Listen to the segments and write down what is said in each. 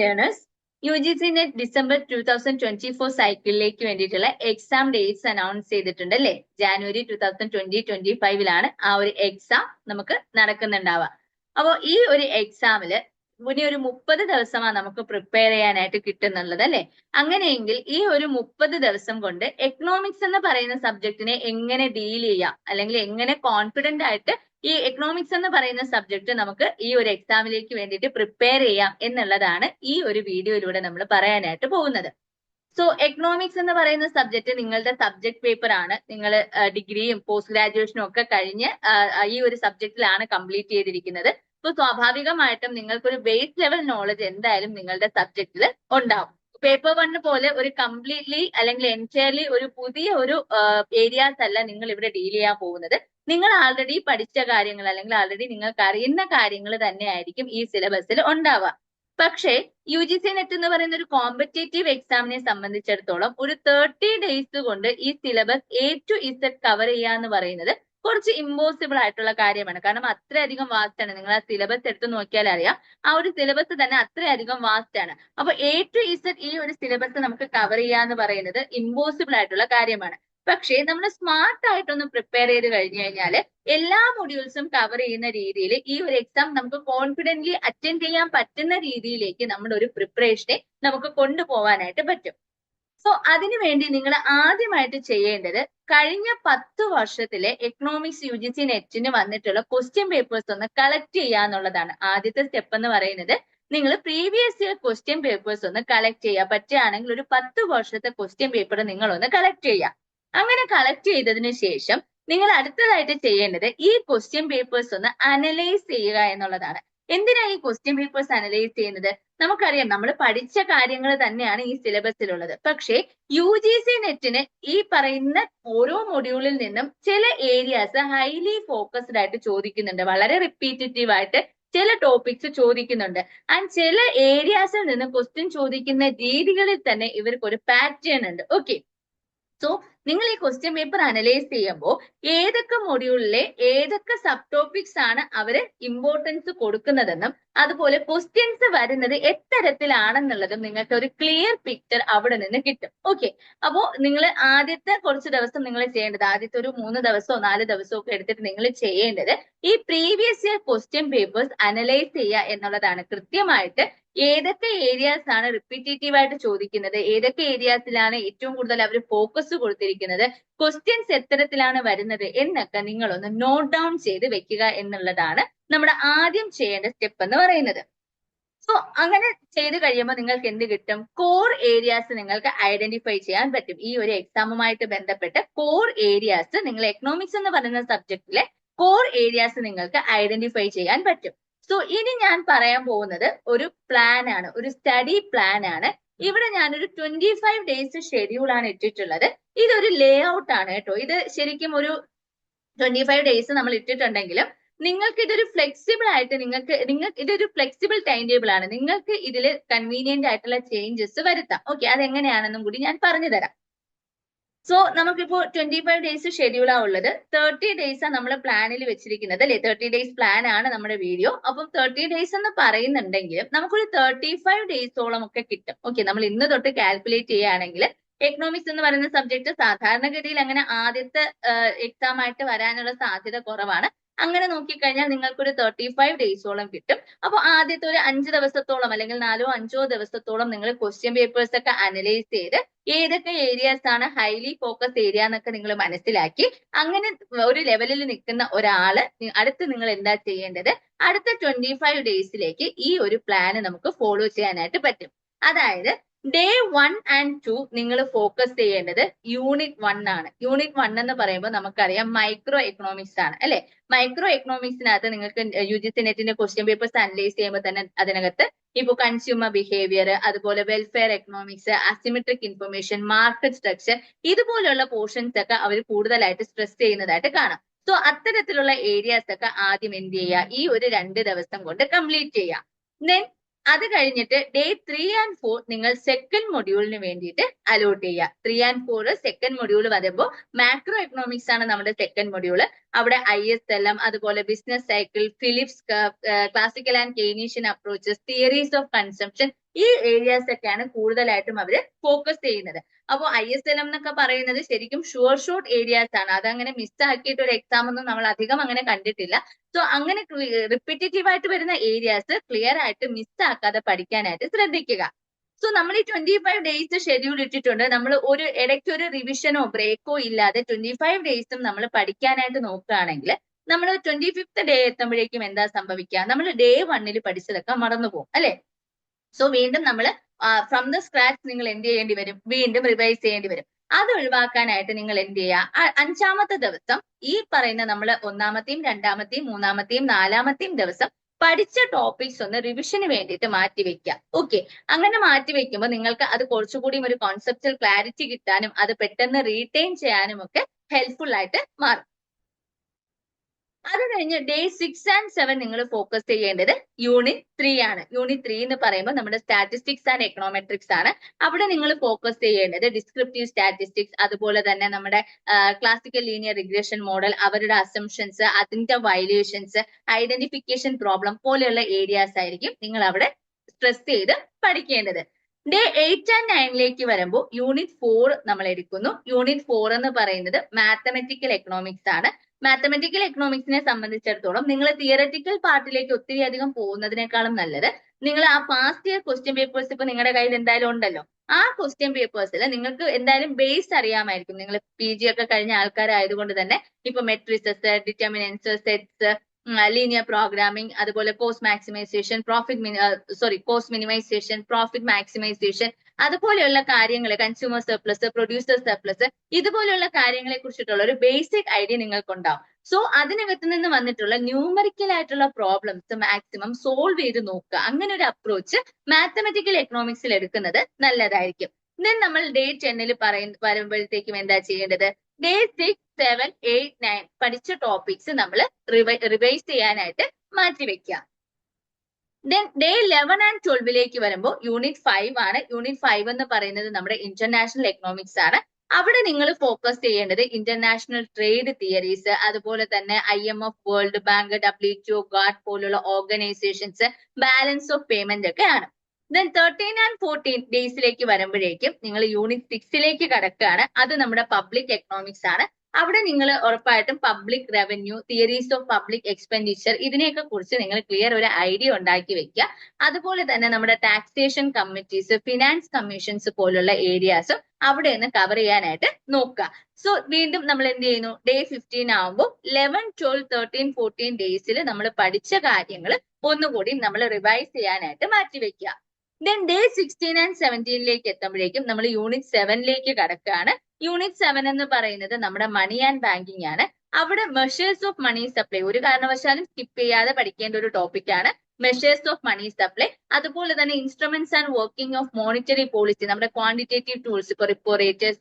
Learners, UGC net December 2024 സൈക്കിളിലേക്ക് വേണ്ടിയിട്ടുള്ള exam dates announce ചെയ്തിട്ടുണ്ട് അല്ലേ? ജാനുവരി 2025 ആ ഒരു എക്സാം നമുക്ക് നടക്കുന്നുണ്ടാവുക. അപ്പോൾ ഈ ഒരു എക്സാമില് ഇനി ഒരു 30 ദിവസമാണ് നമുക്ക് പ്രിപ്പയർ ചെയ്യാനായിട്ട് കിട്ടുന്നുള്ളത് അല്ലെ? അങ്ങനെയെങ്കിൽ ഈ ഒരു 30 ദിവസം കൊണ്ട് എക്കണോമിക്സ് എന്ന് പറയുന്ന സബ്ജക്റ്റിനെ എങ്ങനെ ഡീൽ ചെയ്യാം, അല്ലെങ്കിൽ എങ്ങനെ കോൺഫിഡന്റ് ആയിട്ട് ഈ എക്കണോമിക്സ് എന്ന് പറയുന്ന സബ്ജക്ട് നമുക്ക് ഈ ഒരു എക്സാമിലേക്ക് വേണ്ടിയിട്ട് പ്രിപ്പയർ ചെയ്യാം എന്നുള്ളതാണ് ഈ ഒരു വീഡിയോയിലൂടെ നമ്മൾ പറയാനായിട്ട് പോകുന്നത്. സോ എക്കണോമിക്സ് എന്ന് പറയുന്ന സബ്ജക്ട് നിങ്ങളുടെ സബ്ജക്ട് പേപ്പർ ആണ്. നിങ്ങൾ ഡിഗ്രിയും പോസ്റ്റ് ഗ്രാജുവേഷനും ഒക്കെ കഴിഞ്ഞ് ഈ ഒരു സബ്ജക്റ്റിലാണ് കംപ്ലീറ്റ് ചെയ്തിരിക്കുന്നത്. അപ്പൊ സ്വാഭാവികമായിട്ടും നിങ്ങൾക്കൊരു ബേസ് ലെവൽ നോളജ് എന്തായാലും നിങ്ങളുടെ സബ്ജക്റ്റിൽ ഉണ്ടാവും. പേപ്പർ 1 പോലെ ഒരു കംപ്ലീറ്റ്ലി അല്ലെങ്കിൽ എൻറ്റയർലി ഒരു പുതിയ ഒരു ഏരിയാസ് അല്ല നിങ്ങൾ ഇവിടെ ഡീൽ ചെയ്യാൻ പോകുന്നത്. നിങ്ങൾ ആൾറെഡി പഠിച്ച കാര്യങ്ങൾ അല്ലെങ്കിൽ ആൾറെഡി നിങ്ങൾക്ക് അറിയുന്ന കാര്യങ്ങൾ തന്നെ ആയിരിക്കും ഈ സിലബസിൽ ഉണ്ടാവുക. പക്ഷേ UGC നെറ്റ് എന്ന് പറയുന്ന ഒരു കോമ്പറ്റേറ്റീവ് എക്സാമിനെ സംബന്ധിച്ചിടത്തോളം ഒരു 30 ഡേയ്സ് കൊണ്ട് ഈ syllabus A to Z cover ചെയ്യുക എന്ന് പറയുന്നത് കുറച്ച് ഇമ്പോസിബിൾ ആയിട്ടുള്ള കാര്യമാണ്. കാരണം അത്രയധികം വാസ്റ്റ് ആണ്. നിങ്ങൾ ആ സിലബസ് എടുത്ത് നോക്കിയാൽ അറിയാം, ആ ഒരു സിലബസ് തന്നെ അത്രയധികം വാസ്റ്റ് ആണ്. അപ്പൊ A to Z ഈ ഒരു സിലബസ് നമുക്ക് കവർ ചെയ്യുക എന്ന് പറയുന്നത് ഇമ്പോസിബിൾ ആയിട്ടുള്ള കാര്യമാണ്. പക്ഷേ നമ്മൾ സ്മാർട്ട് ആയിട്ടൊന്ന് പ്രിപ്പയർ ചെയ്ത് കഴിഞ്ഞു കഴിഞ്ഞാൽ എല്ലാ മൊഡ്യൂൾസും കവർ ചെയ്യുന്ന രീതിയിൽ ഈ ഒരു എക്സാം നമുക്ക് കോൺഫിഡന്റ്ലി അറ്റൻഡ് ചെയ്യാൻ പറ്റുന്ന രീതിയിലേക്ക് നമ്മുടെ ഒരു പ്രിപ്പറേഷനെ നമുക്ക് കൊണ്ടുപോകാനായിട്ട് പറ്റും. സോ അതിനുവേണ്ടി നിങ്ങൾ ആദ്യമായിട്ട് ചെയ്യേണ്ടത് കഴിഞ്ഞ 10 വർഷത്തിലെ എക്കണോമിക്സ് UGC നെറ്റിന് വന്നിട്ടുള്ള ക്വസ്റ്റ്യൻ പേപ്പേഴ്സ് ഒന്ന് കളക്ട് ചെയ്യുക എന്നുള്ളതാണ്. ആദ്യത്തെ സ്റ്റെപ്പ് എന്ന് പറയുന്നത് നിങ്ങൾ പ്രീവിയസ് ഇയർ ക്വസ്റ്റ്യൻ പേപ്പേഴ്സ് ഒന്ന് കളക്ട് ചെയ്യുക. പറ്റുകയാണെങ്കിൽ ഒരു 10 വർഷത്തെ ക്വസ്റ്റ്യൻ പേപ്പർ നിങ്ങളൊന്ന് കളക്ട് ചെയ്യുക. അങ്ങനെ കളക്ട് ചെയ്തതിനു ശേഷം നിങ്ങൾ അടുത്തതായിട്ട് ചെയ്യേണ്ടത് ഈ ക്വസ്റ്റ്യൻ പേപ്പേഴ്സ് ഒന്ന് അനലൈസ് ചെയ്യുക എന്നുള്ളതാണ്. എന്തിനാ ഈ ക്വസ്റ്റ്യൻ പേപ്പേഴ്സ് അനലൈസ് ചെയ്യുന്നത്? നമുക്കറിയാം, നമ്മൾ പഠിച്ച കാര്യങ്ങൾ തന്നെയാണ് ഈ സിലബസിലുള്ളത്. പക്ഷേ UGC നെറ്റിന് ഈ പറയുന്ന ഓരോ മൊഡ്യൂളിൽ നിന്നും ചില ഏരിയാസ് ഹൈലി ഫോക്കസ്ഡ് ആയിട്ട് ചോദിക്കുന്നുണ്ട്. വളരെ റിപ്പീറ്റേറ്റീവ് ആയിട്ട് ചില ടോപ്പിക്സ് ചോദിക്കുന്നുണ്ട്. ആൻഡ് ചില ഏരിയാസിൽ നിന്ന് ക്വസ്റ്റ്യൻ ചോദിക്കുന്ന രീതികളിൽ തന്നെ ഇവർക്ക് ഒരു പാറ്റേൺ ഉണ്ട്. ഓക്കെ, സോ നിങ്ങൾ ഈ ക്വസ്റ്റ്യൻ പേപ്പർ അനലൈസ് ചെയ്യുമ്പോൾ ഏതൊക്കെ മൊഡ്യൂളിലെ ഏതൊക്കെ സബ് ടോപ്പിക്സ് ആണ് അവര് ഇമ്പോർട്ടൻസ് കൊടുക്കുന്നതെന്നും അതുപോലെ ക്വസ്റ്റ്യൻസ് വരുന്നത് എത്തരത്തിലാണെന്നുള്ളതും നിങ്ങൾക്ക് ഒരു ക്ലിയർ പിക്ചർ അവിടെ നിന്ന് കിട്ടും. ഓക്കെ, അപ്പോ നിങ്ങൾ ആദ്യത്തെ കുറച്ച് ദിവസം നിങ്ങൾ ചെയ്യേണ്ടത്, ആദ്യത്തെ ഒരു 3 ദിവസമോ 4 ദിവസമോ ഒക്കെ എടുത്തിട്ട് നിങ്ങൾ ചെയ്യേണ്ടത് ഈ previous year question papers analyse ചെയ്യുക എന്നുള്ളതാണ്. കൃത്യമായിട്ട് ഏതൊക്കെ ഏരിയാസ് ആണ് റിപ്പീറ്റേറ്റീവ് ആയിട്ട് ചോദിക്കുന്നത്, ഏതൊക്കെ ഏരിയാസിലാണ് ഏറ്റവും കൂടുതൽ അവർ ഫോക്കസ് കൊടുത്തിരിക്കുന്നത്, ക്വസ്റ്റ്യൻസ് എത്തരത്തിലാണ് വരുന്നത് എന്നൊക്കെ നിങ്ങളൊന്ന് നോട്ട് ഡൗൺ ചെയ്ത് വെക്കുക എന്നുള്ളതാണ് നമ്മുടെ ആദ്യം ചെയ്യേണ്ട സ്റ്റെപ്പ് എന്ന് പറയുന്നത്. സോ അങ്ങനെ ചെയ്ത് കഴിയുമ്പോൾ നിങ്ങൾക്ക് എന്ത് കിട്ടും? കോർ ഏരിയാസ് നിങ്ങൾക്ക് ഐഡന്റിഫൈ ചെയ്യാൻ പറ്റും. ഈ ഒരു എക്സാമുമായിട്ട് ബന്ധപ്പെട്ട കോർ ഏരിയാസ് നിങ്ങൾ എക്കണോമിക്സ് എന്ന് പറയുന്ന സബ്ജക്റ്റിലെ കോർ ഏരിയാസ് നിങ്ങൾക്ക് ഐഡന്റിഫൈ ചെയ്യാൻ പറ്റും. സോ ഇനി ഞാൻ പറയാൻ പോകുന്നത് ഒരു പ്ലാൻ ആണ്, ഒരു സ്റ്റഡി പ്ലാൻ ആണ്. ഇവിടെ ഞാനൊരു 25 ഡേയ്സ് ഷെഡ്യൂൾ ആണ് ഇട്ടിട്ടുള്ളത്. ഇതൊരു ലേ ഔട്ട് ആണ് കേട്ടോ. ഇത് ശരിക്കും ഒരു 25 ഡേയ്സ് നമ്മൾ ഇട്ടിട്ടുണ്ടെങ്കിലും നിങ്ങൾക്ക് ഇതൊരു ഫ്ലെക്സിബിൾ ആയിട്ട് നിങ്ങൾക്ക് ഇതൊരു ഫ്ലെക്സിബിൾ ടൈം ടേബിൾ ആണ്. നിങ്ങൾക്ക് ഇതിൽ കൺവീനിയന്റ് ആയിട്ടുള്ള ചേഞ്ചസ് വരുത്താം. ഓക്കെ, അതെങ്ങനെയാണെന്നും കൂടി ഞാൻ പറഞ്ഞു തരാം. സോ നമുക്കിപ്പോ 25 ഡേയ്സ് ഷെഡ്യൂളാ ഉള്ളത്. 30 ഡേയ്സ് ആണ് നമ്മൾ പ്ലാനിൽ വെച്ചിരിക്കുന്നത് അല്ലെ? 30 ഡേയ്സ് പ്ലാൻ ആണ് നമ്മുടെ വീഡിയോ. അപ്പം 30 ഡേയ്സ് എന്ന് പറയുന്നുണ്ടെങ്കിലും നമുക്കൊരു 35 ഡേയ്സോളം ഒക്കെ കിട്ടും. ഓക്കെ, നമ്മൾ ഇന്ന് തൊട്ട് കാൽക്കുലേറ്റ് ചെയ്യുകയാണെങ്കിൽ എക്കണോമിക്സ് എന്ന് പറയുന്ന സബ്ജക്ട് സാധാരണഗതിയിൽ അങ്ങനെ ആദ്യത്തെ എക്സാം ആയിട്ട് വരാനുള്ള സാധ്യത കുറവാണ്. അങ്ങനെ നോക്കിക്കഴിഞ്ഞാൽ നിങ്ങൾക്കൊരു 35 ഡേയ്സോളം കിട്ടും. അപ്പൊ ആദ്യത്തെ ഒരു 5 ദിവസത്തോളം അല്ലെങ്കിൽ 4 or 5 ദിവസത്തോളം നിങ്ങൾ ക്വസ്റ്റ്യൻ പേപ്പേഴ്സ് ഒക്കെ അനലൈസ് ചെയ്ത് ഏതൊക്കെ ഏരിയാസ് ആണ് ഹൈലി ഫോക്കസ് ഏരിയ എന്നൊക്കെ നിങ്ങൾ മനസ്സിലാക്കി അങ്ങനെ ഒരു ലെവലിൽ നിൽക്കുന്ന ഒരാള് അടുത്ത് നിങ്ങൾ എന്താ ചെയ്യേണ്ടത്? അടുത്ത 25 ഡേയ്സിലേക്ക് ഈ ഒരു പ്ലാന് നമുക്ക് ഫോളോ ചെയ്യാനായിട്ട് പറ്റും. അതായത് ഡേ 1 and 2 നിങ്ങൾ ഫോക്കസ് ചെയ്യേണ്ടത് യൂണിറ്റ് 1 ആണ്. യൂണിറ്റ് 1 എന്ന് പറയുമ്പോൾ നമുക്കറിയാം മൈക്രോ എക്കണോമിക്സ് ആണ് അല്ലെ? മൈക്രോ എക്കണോമിക്സിനകത്ത് നിങ്ങൾക്ക് UGC നെറ്റിന്റെ ക്വസ്റ്റ്യൻ പേപ്പേഴ്സ് അനലൈസ് ചെയ്യുമ്പോൾ തന്നെ അതിനകത്ത് ഇപ്പൊ കൺസ്യൂമർ ബിഹേവിയർ, അതുപോലെ welfare economics, asymmetric information, market structure, ഇതുപോലുള്ള പോർഷൻസ് ഒക്കെ അവർ കൂടുതലായിട്ട് സ്ട്രെസ് ചെയ്യുന്നതായിട്ട് കാണാം. സോ അത്തരത്തിലുള്ള ഏരിയാസ് ഒക്കെ ആദ്യം എന്ത് ചെയ്യുക? ഈ ഒരു 2 ദിവസം കൊണ്ട് കംപ്ലീറ്റ് ചെയ്യുക. ദെൻ അത് കഴിഞ്ഞിട്ട് ഡേ 3 and 4 നിങ്ങൾ സെക്കൻഡ് മൊഡ്യൂളിന് വേണ്ടിയിട്ട് അലോട്ട് ചെയ്യുക. 3 and 4 സെക്കൻഡ് മൊഡ്യൂൾ വരുമ്പോൾ മാക്രോ എക്കണോമിക്സ് ആണ് നമ്മുടെ സെക്കൻഡ് മൊഡ്യൂൾ. അവിടെ ISLM, അതുപോലെ business cycle, Phillips curve, classical and Keynesian approaches, theories of consumption, ഈ ഏരിയാസ് ഒക്കെയാണ് കൂടുതലായിട്ടും അവര് ഫോക്കസ് ചെയ്യുന്നത്. അപ്പോൾ ISLM എന്നൊക്കെ പറയുന്നത് ശരിക്കും ഷുവർ ഷോട്ട് ഏരിയാസ് ആണ്. അതങ്ങനെ മിസ്സാക്കിയിട്ട് ഒരു എക്സാം ഒന്നും നമ്മൾ അധികം അങ്ങനെ കണ്ടിട്ടില്ല. സോ അങ്ങനെ റിപ്പീറ്റേറ്റീവ് ആയിട്ട് വരുന്ന ഏരിയാസ് ക്ലിയർ ആയിട്ട് മിസ്സാക്കാതെ പഠിക്കാനായിട്ട് ശ്രദ്ധിക്കുക. സോ നമ്മൾ ഈ 25 ഡേയ്സ് ഷെഡ്യൂൾ ഇട്ടിട്ടുണ്ട്. നമ്മൾ ഒരു ഇടയ്ക്ക് ഒരു റിവിഷനോ ബ്രേക്കോ ഇല്ലാതെ 25 ഡേയ്സും നമ്മൾ പഠിക്കാനായിട്ട് നോക്കുകയാണെങ്കിൽ നമ്മൾ 25th ഡേ എത്തുമ്പോഴേക്കും എന്താ സംഭവിക്കുക? നമ്മൾ ഡേ 1 പഠിച്ചതൊക്കെ മറന്നുപോകും അല്ലെ? സോ വീണ്ടും നമ്മൾ ഫ്രം ദ സ്ക്രാച്ച് നിങ്ങൾ എന്ത് ചെയ്യേണ്ടി വരും? വീണ്ടും റിവൈസ് ചെയ്യേണ്ടി വരും. അത് ഒഴിവാക്കാനായിട്ട് നിങ്ങൾ എന്ത് ചെയ്യുക? 5ാമത്തെ ദിവസം ഈ പറയുന്ന നമ്മൾ 1ാമത്തെയും 2ാമത്തെയും 3ാമത്തെയും 4ാമത്തെയും ദിവസം പഠിച്ച ടോപ്പിക്സ് ഒന്ന് റിവിഷന് വേണ്ടിയിട്ട് മാറ്റിവെക്കുക. ഓക്കെ, അങ്ങനെ മാറ്റിവെക്കുമ്പോൾ നിങ്ങൾക്ക് അത് കുറച്ചുകൂടി ഒരു കോൺസെപ്റ്റൽ ക്ലാരിറ്റി കിട്ടാനും അത് പെട്ടെന്ന് റീറ്റെയിൻ ചെയ്യാനും ഒക്കെ ഹെൽപ്ഫുൾ ആയിട്ട് മാറും. അത് കഴിഞ്ഞ് ഡേ 6 and 7 നിങ്ങൾ ഫോക്കസ് ചെയ്യേണ്ടത് യൂണിറ്റ് 3 ആണ്. യൂണിറ്റ് 3 എന്ന് പറയുമ്പോൾ നമ്മുടെ സ്റ്റാറ്റിസ്റ്റിക്സ് ആൻഡ് എക്കണോമെട്രിക്സ് ആണ്. അവിടെ നിങ്ങൾ ഫോക്കസ് ചെയ്യേണ്ടത് ഡിസ്ക്രിപ്റ്റീവ് സ്റ്റാറ്റിസ്റ്റിക്സ്, അതുപോലെ തന്നെ നമ്മുടെ ക്ലാസിക്കൽ ലീനിയർ റിഗ്രഷൻ മോഡൽ, അവരുടെ അസംഷൻസ്, അതിന്റെ വയലേഷൻസ്, ഐഡന്റിഫിക്കേഷൻ പ്രോബ്ലം പോലെയുള്ള ഏരിയാസ് ആയിരിക്കും നിങ്ങൾ അവിടെ സ്ട്രെസ് ചെയ്ത് പഠിക്കേണ്ടത്. ഡേ 8 and 9 വരുമ്പോൾ യൂണിറ്റ് 4 നമ്മൾ എടുക്കുന്നു. യൂണിറ്റ് 4 എന്ന് പറയുന്നത് മാത്തമെറ്റിക്കൽ എക്കണോമിക്സ് ആണ്. മാത്തമെറ്റിക്കൽ എക്കണോമിക്സിനെ സംബന്ധിച്ചിടത്തോളം നിങ്ങൾ തിയററ്റിക്കൽ പാർട്ടിലേക്ക് ഒത്തിരി അധികം പോകുന്നതിനേക്കാളും നല്ലത് നിങ്ങൾ ആ പാസ്റ്റ് ഇയർ ക്വസ്റ്റ്യൻ പേപ്പേഴ്സ് ഇപ്പൊ നിങ്ങളുടെ കയ്യിൽ എന്തായാലും ഉണ്ടല്ലോ. ആ ക്വസ്റ്റ്യൻ പേപ്പേഴ്സിൽ നിങ്ങൾക്ക് എന്തായാലും ബേസ് അറിയാമായിരിക്കും. നിങ്ങൾ PG ഒക്കെ കഴിഞ്ഞ ആൾക്കാരായതുകൊണ്ട് തന്നെ ഇപ്പൊ matrices, determinants, sets, linear programming, അതുപോലെ cost maximisation, cost minimisation, profit maximisation, അതുപോലെയുള്ള കാര്യങ്ങൾ, കൺസ്യൂമർ സർപ്ലസ്, പ്രൊഡ്യൂസർ സർപ്ലസ്, ഇതുപോലെയുള്ള കാര്യങ്ങളെ കുറിച്ചിട്ടുള്ള ഒരു ബേസിക് ഐഡിയ നിങ്ങൾക്കുണ്ടാവും. സോ അതിനകത്ത് നിന്ന് വന്നിട്ടുള്ള ന്യൂമറിക്കൽ ആയിട്ടുള്ള പ്രോബ്ലംസ് മാക്സിമം സോൾവ് ചെയ്ത് നോക്കുക. അങ്ങനെ ഒരു അപ്രോച്ച് മാത്തമെറ്റിക്കൽ എക്കണോമിക്സിൽ എടുക്കുന്നത് നല്ലതായിരിക്കും. ദെൻ നമ്മൾ ഡേ 10 വരുമ്പോഴത്തേക്കും എന്താ ചെയ്യേണ്ടത്? ഡേ 6, 7, 8, 9 പഠിച്ച ടോപ്പിക്സ് നമ്മൾ റിവൈസ് ചെയ്യാനായിട്ട് മാറ്റിവെക്കുക. ദെൻ ഡേ 11 and 12 വരുമ്പോൾ യൂണിറ്റ് 5 ആണ്. യൂണിറ്റ് 5 എന്ന് പറയുന്നത് നമ്മുടെ ഇന്റർനാഷണൽ എക്കണോമിക്സ് ആണ്. അവിടെ നിങ്ങൾ ഫോക്കസ് ചെയ്യേണ്ടത് ഇന്റർനാഷണൽ ട്രേഡ് തിയറീസ്, അതുപോലെ തന്നെ IMF, world bank, WTO, GATT പോലുള്ള ഓർഗനൈസേഷൻസ്, ബാലൻസ് ഓഫ് പേയ്മെന്റ് ഒക്കെ ആണ്. ദെൻ 13 and 14 ഡേയ്സിലേക്ക് വരുമ്പോഴേക്കും നിങ്ങൾ യൂണിറ്റ് 6 കടക്കുകയാണ്. അത് നമ്മുടെ പബ്ലിക് എക്കണോമിക്സ് ആണ്. അവിടെ നിങ്ങൾ ഉറപ്പായിട്ടും public revenue, theories of public expenditure, ഇതിനെയൊക്കെ കുറിച്ച് നിങ്ങൾ ക്ലിയർ ഒരു ഐഡിയ ഉണ്ടാക്കി വെക്കുക. അതുപോലെ തന്നെ നമ്മുടെ ടാക്സേഷൻ കമ്മിറ്റീസ്, ഫിനാൻസ് കമ്മീഷൻസ് പോലുള്ള ഏരിയാസും അവിടെ നിന്ന് കവർ ചെയ്യാനായിട്ട് നോക്കുക. സോ വീണ്ടും നമ്മൾ എന്ത് ചെയ്യുന്നു? ഡേ 15 ആവുമ്പോൾ 11, 12, 13, 14 ഡേയ്സിൽ നമ്മൾ പഠിച്ച കാര്യങ്ങൾ ഒന്നുകൂടി നമ്മൾ റിവൈസ് ചെയ്യാനായിട്ട് മാറ്റിവെക്കുക. ദെൻ ഡേ 16 and 17 എത്തുമ്പോഴേക്കും നമ്മൾ യൂണിറ്റ് 7 കടക്കുകയാണ്. യൂണിറ്റ് 7 എന്ന് പറയുന്നത് നമ്മുടെ മണി ആൻഡ് ബാങ്കിങ് ആണ്. അവിടെ മെഷേഴ്സ് ഓഫ് മണി സപ്ലൈ ഒരു കാരണവശാലും സ്കിപ്പ് ചെയ്യാതെ പഠിക്കേണ്ട ഒരു ടോപ്പിക് ആണ്. മെഷേഴ്സ് ഓഫ് മണി സപ്ലൈ, അതുപോലെ തന്നെ instruments and working of monetary policy, നമ്മുടെ ക്വാണ്ടിറ്റേറ്റീവ് ടൂൾസ്, ഇപ്പൊ റിപ്പോ റേറ്റ്,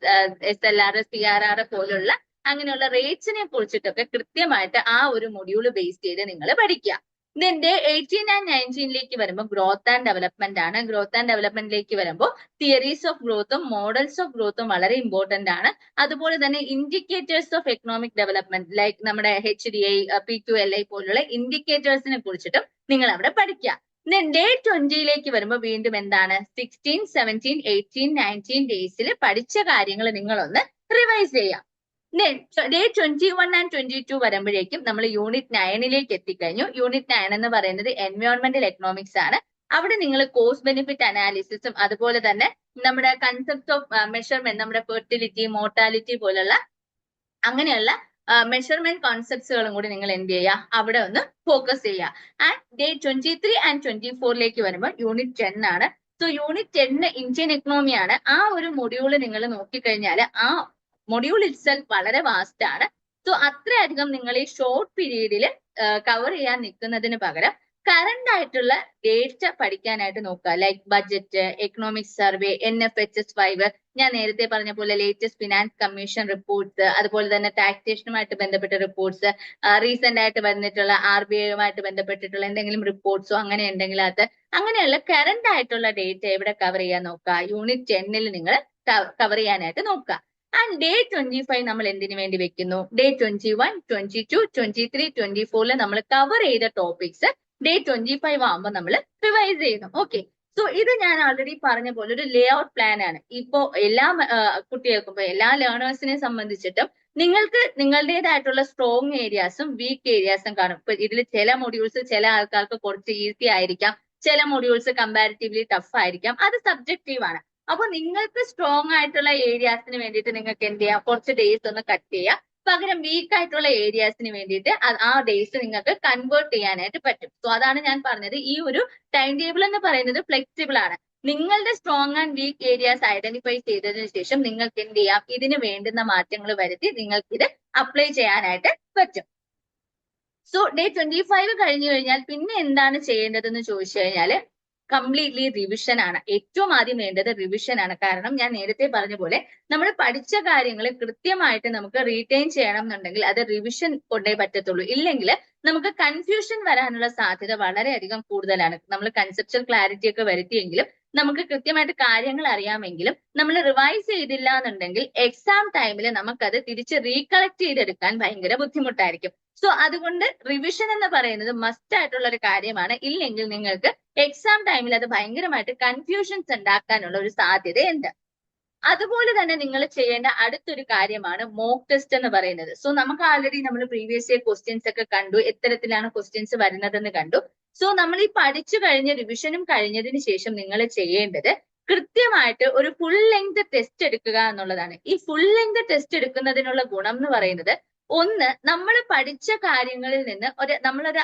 SLR, CRR പോലുള്ള അങ്ങനെയുള്ള റേറ്റ്സിനെ കുറിച്ചിട്ടൊക്കെ കൃത്യമായിട്ട് ആ ഒരു മൊഡ്യൂൾ ബേസ് ചെയ്ത് നിങ്ങൾ പഠിക്കുക. ദെൻ ഡേ 18 and 19 വരുമ്പോൾ ഗ്രോത്ത് ആൻഡ് ഡെവലപ്മെന്റ് ആണ്. ഗ്രോത്ത് ആൻഡ് ഡെവലപ്മെന്റിലേക്ക് വരുമ്പോൾ തിയറീസ് ഓഫ് ഗ്രോത്തും മോഡൽസ് ഓഫ് ഗ്രോത്തും വളരെ ഇമ്പോർട്ടന്റ് ആണ്. അതുപോലെ തന്നെ indicators of economic development like നമ്മുടെ HDI, PQLI പോലുള്ള ഇൻഡിക്കേറ്റേഴ്സിനെ കുറിച്ചിട്ടും നിങ്ങൾ അവിടെ പഠിക്കുക. ദെൻ ഡേ 20 വരുമ്പോൾ വീണ്ടും എന്താണ്? 16, 17, 18, 19 ഡേയ്സിൽ പഠിച്ച കാര്യങ്ങൾ നിങ്ങളൊന്ന് റിവൈസ് ചെയ്യാം. ഡേ 21 and 22 വരുമ്പോഴേക്കും നമ്മൾ യൂണിറ്റ് 9 എത്തിക്കഴിഞ്ഞു. യൂണിറ്റ് 9 എന്ന് പറയുന്നത് എൻവയോൺമെന്റൽ എക്കണോമിക്സ് ആണ്. അവിടെ നിങ്ങൾ കോസ്റ്റ് ബെനിഫിറ്റ് അനാലിസിസും അതുപോലെ തന്നെ നമ്മുടെ കൺസെപ്റ്റ് ഓഫ് മെഷർമെന്റ്, നമ്മുടെ ഫെർട്ടിലിറ്റി, മോർട്ടാലിറ്റി പോലുള്ള അങ്ങനെയുള്ള മെഷർമെന്റ് കോൺസെപ്റ്റ്സുകളും കൂടി നിങ്ങൾ എന്ത് ചെയ്യുക? അവിടെ ഒന്ന് ഫോക്കസ് ചെയ്യുക. ആൻഡ് ഡേ 23 and 24 വരുമ്പോൾ യൂണിറ്റ് 10 ആണ്. സോ യൂണിറ്റ് 10 ഇന്ത്യൻ എക്കണോമി ആണ്. ആ ഒരു മൊഡ്യൂള് നിങ്ങൾ നോക്കിക്കഴിഞ്ഞാൽ ആ മൊഡ്യൂൾ ഇറ്റ്സെൽഫ് വളരെ വാസ്റ്റ് ആണ്. സോ അത്രയധികം നിങ്ങൾ ഈ ഷോർട്ട് പീരീഡിൽ കവർ ചെയ്യാൻ നിൽക്കുന്നതിന് പകരം കറന്റ് ആയിട്ടുള്ള ഡേറ്റ പഠിക്കാനായിട്ട് നോക്കുക. Like budget, economic survey, NFHS 5, ഞാൻ നേരത്തെ പറഞ്ഞ പോലെ ലേറ്റസ്റ്റ് ഫിനാൻസ് കമ്മീഷൻ റിപ്പോർട്ട്സ്, അതുപോലെ തന്നെ ടാക്സേഷനുമായിട്ട് ബന്ധപ്പെട്ട റിപ്പോർട്ട്സ്, റീസെന്റ് ആയിട്ട് വന്നിട്ടുള്ള RBIയുമായിട്ട് ബന്ധപ്പെട്ടിട്ടുള്ള എന്തെങ്കിലും റിപ്പോർട്ട്സോ അങ്ങനെ ഉണ്ടെങ്കിൽ അത് അങ്ങനെയുള്ള കറന്റ് ആയിട്ടുള്ള ഡേറ്റ എവിടെ കവർ ചെയ്യാൻ നോക്കുക? യൂണിറ്റ് 10 നിങ്ങൾ കവർ ചെയ്യാനായിട്ട് നോക്കുക. ആൻഡ് ഡേ 25 നമ്മൾ എന്തിനു വേണ്ടി വെക്കുന്നു? ഡേ 21, 22, 23, 24 നമ്മൾ കവർ ചെയ്ത ടോപ്പിക്സ് ഡേ 25 ആകുമ്പോൾ നമ്മൾ റിവൈസ് ചെയ്യുന്നു. ഓക്കെ, സോ ഇത് ഞാൻ ഓൾറെഡി പറഞ്ഞ പോലെ ഒരു ലേ ഔട്ട് പ്ലാൻ ആണ്. ഇപ്പോ എല്ലാ കുട്ടികൾക്കും, ഇപ്പൊ എല്ലാ ലേണേഴ്സിനെ സംബന്ധിച്ചിട്ടും നിങ്ങൾക്ക് നിങ്ങളുടേതായിട്ടുള്ള സ്ട്രോങ് ഏരിയാസും വീക്ക് ഏരിയാസും കാണും. ഇപ്പൊ ഇതിൽ ചില മൊഡ്യൂൾസ് ചില ആൾക്കാർക്ക് കുറച്ച് ഈസി ആയിരിക്കാം, ചില മൊഡ്യൂൾസ് കമ്പാരിറ്റീവ്ലി ടഫ് ആയിരിക്കാം. അത് സബ്ജക്റ്റീവ് ആണ്. അപ്പൊ നിങ്ങൾക്ക് സ്ട്രോങ് ആയിട്ടുള്ള ഏരിയാസിന് വേണ്ടിയിട്ട് നിങ്ങൾക്ക് എന്ത് ചെയ്യാം, കുറച്ച് ഡേയ്സ് ഒന്ന് കട്ട് ചെയ്യാം. പകരം വീക്ക് ആയിട്ടുള്ള ഏരിയാസിന് വേണ്ടിയിട്ട് ആ ഡേയ്സ് നിങ്ങൾക്ക് കൺവേർട്ട് ചെയ്യാനായിട്ട് പറ്റും. സോ അതാണ് ഞാൻ പറഞ്ഞത്, ഈ ഒരു ടൈം ടേബിൾ എന്ന് പറയുന്നത് ഫ്ലെക്സിബിൾ ആണ്. നിങ്ങളുടെ strong and week areas identify ചെയ്തതിനു ശേഷം നിങ്ങൾക്ക് എന്ത് ചെയ്യാം, ഇതിന് വേണ്ടുന്ന മാറ്റങ്ങൾ വരുത്തി നിങ്ങൾക്ക് ഇത് അപ്ലൈ ചെയ്യാനായിട്ട് പറ്റും. സോ ഡേ 25 കഴിഞ്ഞു കഴിഞ്ഞാൽ പിന്നെ എന്താണ് ചെയ്യേണ്ടതെന്ന് ചോദിച്ചു കഴിഞ്ഞാൽ കംപ്ലീറ്റ്ലി റിവിഷൻ ആണ്. ഏറ്റവും ആദ്യം വേണ്ടത് റിവിഷൻ ആണ്. കാരണം ഞാൻ നേരത്തെ പറഞ്ഞ പോലെ നമ്മൾ പഠിച്ച കാര്യങ്ങൾ കൃത്യമായിട്ട് നമുക്ക് റീറ്റെയിൻ ചെയ്യണം എന്നുണ്ടെങ്കിൽ അത് റിവിഷൻ കൊണ്ടേ പറ്റത്തുള്ളൂ. ഇല്ലെങ്കിൽ നമുക്ക് കൺഫ്യൂഷൻ വരാനുള്ള സാധ്യത വളരെയധികം കൂടുതലാണ്. നമ്മൾ കൺസെപ്ച്വൽ ക്ലാരിറ്റി ഒക്കെ വരുത്തിയെങ്കിലും നമുക്ക് കൃത്യമായിട്ട് കാര്യങ്ങൾ അറിയാമെങ്കിലും നമ്മൾ റിവൈസ് ചെയ്തില്ല എന്നുണ്ടെങ്കിൽ എക്സാം ടൈമിൽ നമുക്കത് തിരിച്ച് റീകളക്ട് ചെയ്തെടുക്കാൻ ഭയങ്കര ബുദ്ധിമുട്ടായിരിക്കും. സോ അതുകൊണ്ട് റിവിഷൻ എന്ന് പറയുന്നത് മസ്റ്റ് ആയിട്ടുള്ള ഒരു കാര്യമാണ്. ഇല്ലെങ്കിൽ നിങ്ങൾക്ക് എക്സാം ടൈമിൽ അത് ഭയങ്കരമായിട്ട് കൺഫ്യൂഷൻസ് ഉണ്ടാക്കാനുള്ള ഒരു സാധ്യതയുണ്ട്. അതുപോലെ തന്നെ നിങ്ങൾ ചെയ്യേണ്ട അടുത്തൊരു കാര്യമാണ് മോക്ക് ടെസ്റ്റ് എന്ന് പറയുന്നത്. സോ നമുക്ക് ആൾറെഡി നമ്മൾ പ്രീവിയസ് ഇയർ ക്വസ്റ്റ്യൻസ് ഒക്കെ കണ്ടു, എത്തരത്തിലാണ് ക്വസ്റ്റ്യൻസ് വരുന്നതെന്ന് കണ്ടു. സോ നമ്മൾ ഈ പഠിച്ചു കഴിഞ്ഞ റിവിഷനും കഴിഞ്ഞതിന് ശേഷം നിങ്ങൾ ചെയ്യേണ്ടത് കൃത്യമായിട്ട് ഒരു ഫുൾ ലെങ്ത് ടെസ്റ്റ് എടുക്കുക എന്നുള്ളതാണ്. ഈ ഫുൾ ലെങ്ത് ടെസ്റ്റ് എടുക്കുന്നതിനുള്ള ഗുണം എന്ന് പറയുന്നത്, ഒന്ന്, നമ്മൾ പഠിച്ച കാര്യങ്ങളിൽ നിന്ന് നമ്മളൊരു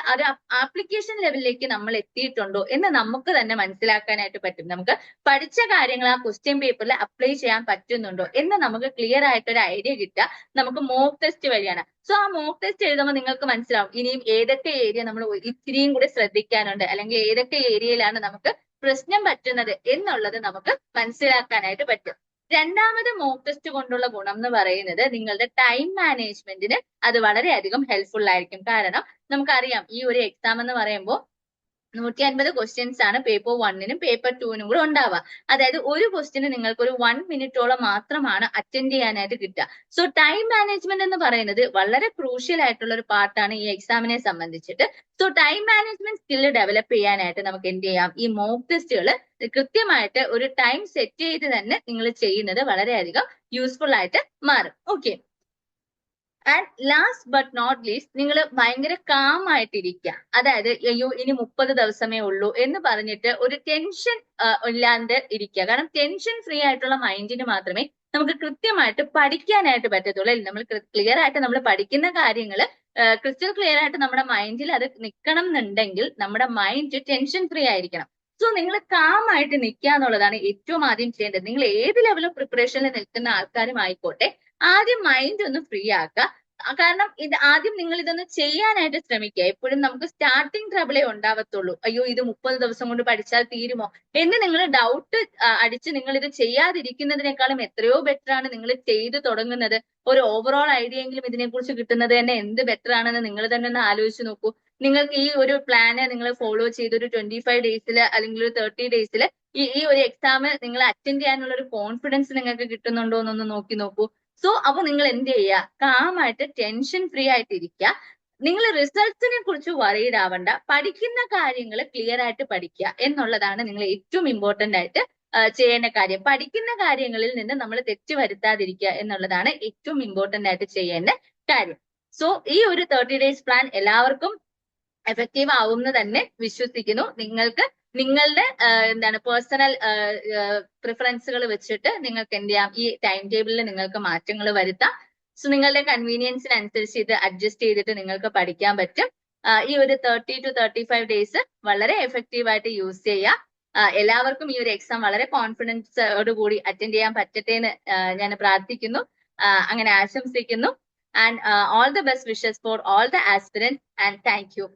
ആപ്ലിക്കേഷൻ ലെവലിലേക്ക് നമ്മൾ എത്തിയിട്ടുണ്ടോ എന്ന് നമുക്ക് തന്നെ മനസ്സിലാക്കാനായിട്ട് പറ്റും. നമുക്ക് പഠിച്ച കാര്യങ്ങൾ ആ ക്വസ്റ്റ്യൻ പേപ്പറിൽ അപ്ലൈ ചെയ്യാൻ പറ്റുന്നുണ്ടോ എന്ന് നമുക്ക് ക്ലിയർ ആയിട്ടൊരു ഐഡിയ കിട്ടുക നമുക്ക് മോക്ക് ടെസ്റ്റ് വഴിയാണ്. സോ ആ മോക്ക് ടെസ്റ്റ് എഴുതുമ്പോൾ നിങ്ങൾക്ക് മനസ്സിലാവും ഇനിയും ഏതൊക്കെ ഏരിയ നമ്മൾ ഇത്തിരിയും കൂടി ശ്രദ്ധിക്കാനുണ്ട്, അല്ലെങ്കിൽ ഏതൊക്കെ ഏരിയയിലാണ് നമുക്ക് പ്രശ്നം പറ്റുന്നത് എന്നുള്ളത് നമുക്ക് മനസ്സിലാക്കാനായിട്ട് പറ്റും. രണ്ടാമത് മോക്ക് ടെസ്റ്റ് കൊണ്ടുള്ള ഗുണം എന്ന് പറയുന്നത് നിങ്ങളുടെ ടൈം മാനേജ്മെന്റിന് അത് വളരെയധികം ഹെൽപ്ഫുൾ ആയിരിക്കും. കാരണം നമുക്കറിയാം ഈ ഒരു എക്സാം എന്ന് പറയുമ്പോൾ 150 ക്വസ്റ്റ്യൻസ് ആണ് പേപ്പർ 1നും പേപ്പർ 2നും കൂടെ ഉണ്ടാവുക. അതായത് ഒരു ക്വസ്റ്റ്യന് നിങ്ങൾക്ക് ഒരു 1 മിനിറ്റോളം മാത്രമാണ് അറ്റൻഡ് ചെയ്യാനായിട്ട് കിട്ടുക. സോ ടൈം മാനേജ്മെന്റ് എന്ന് പറയുന്നത് വളരെ ക്രൂഷ്യൽ ആയിട്ടുള്ള ഒരു പാർട്ടാണ് ഈ എക്സാമിനെ സംബന്ധിച്ചിട്ട്. So time management skill develop ചെയ്യാനായിട്ട് നമുക്ക് എന്ത് ചെയ്യാം, ഈ മോക്ക് ടെസ്റ്റുകൾ കൃത്യമായിട്ട് ഒരു ടൈം സെറ്റ് ചെയ്ത് തന്നെ നിങ്ങൾ ചെയ്യുന്നത് വളരെയധികം യൂസ്ഫുൾ ആയിട്ട് മാറും. Okay. And last but not least, നിങ്ങൾ ഭയങ്കര കാം ആയിട്ടിരിക്കുക. അതായത് അയ്യോ ഇനി 30 ദിവസമേ ഉള്ളൂ എന്ന് പറഞ്ഞിട്ട് ഒരു ടെൻഷൻ ഇല്ലാണ്ട് ഇരിക്കുക. കാരണം ടെൻഷൻ ഫ്രീ ആയിട്ടുള്ള മൈൻഡിന് മാത്രമേ നമുക്ക് കൃത്യമായിട്ട് പഠിക്കാനായിട്ട് പറ്റത്തുള്ളൂ. നമ്മൾ ക്ലിയർ ആയിട്ട് നമ്മൾ പഠിക്കുന്ന കാര്യങ്ങൾ ക്രിസ്റ്റൽ ക്ലിയർ ആയിട്ട് നമ്മുടെ മൈൻഡിൽ അത് നിൽക്കണം എന്നുണ്ടെങ്കിൽ നമ്മുടെ മൈൻഡ് ടെൻഷൻ ഫ്രീ ആയിരിക്കണം. സോ നിങ്ങൾ കാം ആയിട്ട് നിൽക്കുക എന്നുള്ളതാണ് ഏറ്റവും ആദ്യം ചെയ്യേണ്ടത്. നിങ്ങൾ ഏത് ലെവൽ ഓഫ് പ്രിപ്പറേഷനിൽ നിൽക്കുന്ന ആൾക്കാരും ആയിക്കോട്ടെ, ആദ്യം മൈൻഡ് ഒന്ന് ഫ്രീ ആക്കുക. കാരണം ഇത് ആദ്യം നിങ്ങൾ ഇതൊന്ന് ചെയ്യാനായിട്ട് ശ്രമിക്കുക. എപ്പോഴും നമുക്ക് സ്റ്റാർട്ടിങ് ട്രബിളേ ഉണ്ടാവത്തുള്ളൂ. അയ്യോ ഇത് 30 ദിവസം കൊണ്ട് പഠിച്ചാൽ തീരുമോ എന്ന് നിങ്ങൾ ഡൗട്ട് അടിച്ച് നിങ്ങൾ ഇത് ചെയ്യാതിരിക്കുന്നതിനേക്കാളും എത്രയോ ബെറ്റർ ആണ് നിങ്ങൾ ചെയ്തു തുടങ്ങുന്നത്. ഒരു ഓവറോൾ ഐഡിയ എങ്കിലും ഇതിനെക്കുറിച്ച് കിട്ടുന്നത് തന്നെ എന്ത് ബെറ്റർ ആണെന്ന് നിങ്ങൾ തന്നെ ഒന്ന് ആലോചിച്ച് നോക്കൂ. നിങ്ങൾക്ക് ഈ ഒരു പ്ലാന് നിങ്ങൾ ഫോളോ ചെയ്ത് ഒരു 25 ഡേയ്സിൽ അല്ലെങ്കിൽ ഒരു 30 ഡേയ്സിൽ ഈ ഒരു എക്സാം നിങ്ങൾ അറ്റൻഡ് ചെയ്യാനുള്ള ഒരു കോൺഫിഡൻസ് നിങ്ങൾക്ക് കിട്ടുന്നുണ്ടോ എന്നൊന്ന് നോക്കി നോക്കൂ. സോ അപ്പൊ നിങ്ങൾ എന്ത് ചെയ്യുക, കാമായിട്ട് ടെൻഷൻ ഫ്രീ ആയിട്ടിരിക്കുക. നിങ്ങൾ റിസൾട്ട്സിനെ കുറിച്ച് വറീഡ് ആവണ്ട, പഠിക്കുന്ന കാര്യങ്ങൾ ക്ലിയർ ആയിട്ട് പഠിക്കുക എന്നുള്ളതാണ് നിങ്ങൾ ഏറ്റവും ഇമ്പോർട്ടന്റ് ആയിട്ട് ചെയ്യേണ്ട കാര്യം. പഠിക്കുന്ന കാര്യങ്ങളിൽ നിന്ന് നമ്മൾ തെറ്റ് വരുത്താതിരിക്കുക എന്നുള്ളതാണ് ഏറ്റവും ഇമ്പോർട്ടന്റ് ആയിട്ട് ചെയ്യേണ്ട കാര്യം. സോ ഈ ഒരു 30 ഡേയ്സ് പ്ലാൻ എല്ലാവർക്കും എഫക്റ്റീവ് ആവുമെന്ന് തന്നെ വിശ്വസിക്കുന്നു. നിങ്ങൾക്ക് നിങ്ങളുടെ പേഴ്സണൽ പ്രിഫറൻസുകൾ വെച്ചിട്ട് നിങ്ങൾക്ക് എന്ത് ചെയ്യാം, ഈ ടൈം ടേബിളിൽ നിങ്ങൾക്ക് മാറ്റങ്ങൾ വരുത്താം. സോ നിങ്ങളുടെ കൺവീനിയൻസിനനുസരിച്ച് ഇത് അഡ്ജസ്റ്റ് ചെയ്തിട്ട് നിങ്ങൾക്ക് പഠിക്കാൻ പറ്റും. ഈ ഒരു 30 to 35 ഡേയ്സ് വളരെ എഫക്റ്റീവ് ആയിട്ട് യൂസ് ചെയ്യാം. എല്ലാവർക്കും ഈ ഒരു എക്സാം വളരെ കോൺഫിഡൻസോട് കൂടി അറ്റൻഡ് ചെയ്യാൻ പറ്റട്ടെ എന്ന് ഞാൻ പ്രാർത്ഥിക്കുന്നു, അങ്ങനെ ആശംസിക്കുന്നു. And all the best wishes for all the aspirants and thank you.